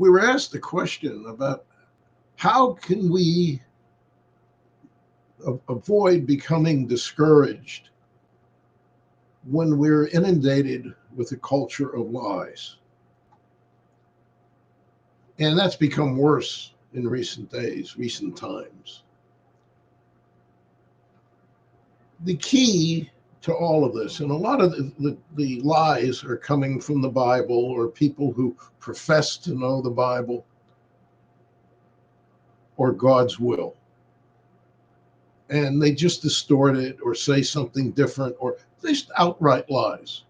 we were asked a question about how can we avoid becoming discouraged when we're inundated with a culture of lies. And that's become worse in recent days, recent times. The key to all of this, and a lot of the lies are coming from the Bible or people who profess to know the Bible or God's will. And they just distort it or say something different, or just outright lies.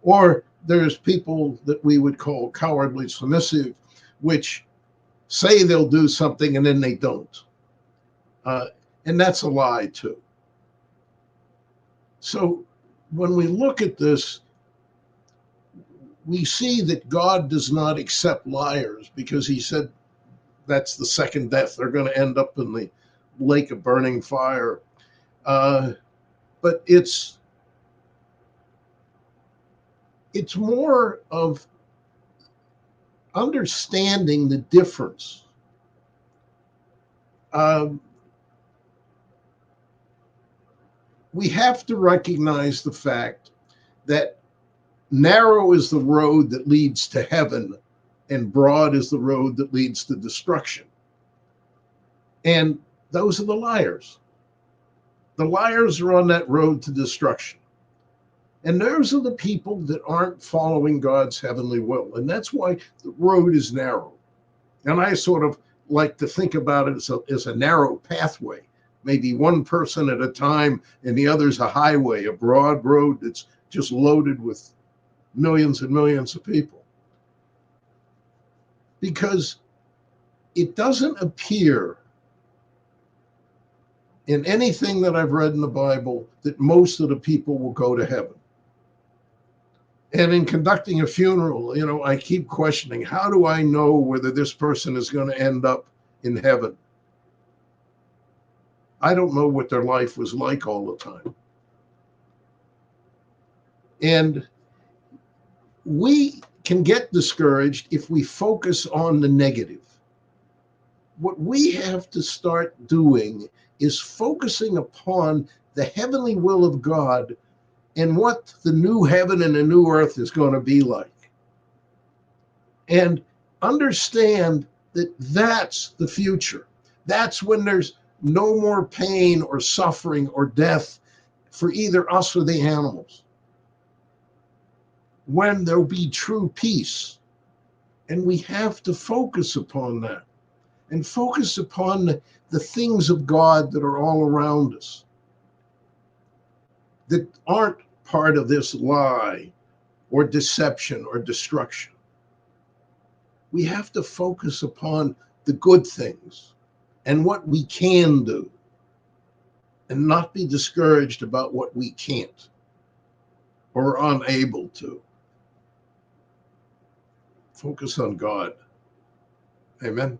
Or there's people that we would call cowardly submissive, which say they'll do something and then they don't. And that's a lie too. So when we look at this, we see that God does not accept liars, because he said that's the second death. They're going to end up in the lake of burning fire. But it's more of understanding the difference. We have to recognize the fact that narrow is the road that leads to heaven, and broad is the road that leads to destruction. And those are the liars. The liars are on that road to destruction. And those are the people that aren't following God's heavenly will. And that's why the road is narrow. And I sort of like to think about it as a narrow pathway, maybe one person at a time, and the other's a highway, a broad road that's just loaded with millions and millions of people. Because it doesn't appear in anything that I've read in the Bible that most of the people will go to heaven. And in conducting a funeral, I keep questioning, how do I know whether this person is going to end up in heaven? I don't know what their life was like all the time. And we can get discouraged if we focus on the negative. What we have to start doing is focusing upon the heavenly will of God and what the new heaven and the new earth is going to be like. And understand that that's the future. That's when there's no more pain or suffering or death for either us or the animals. When there'll be true peace. And we have to focus upon that, and focus upon the things of God that are all around us, that aren't part of this lie or deception or destruction. We have to focus upon the good things and what we can do, and not be discouraged about what we can't or are unable to. Focus on God. Amen.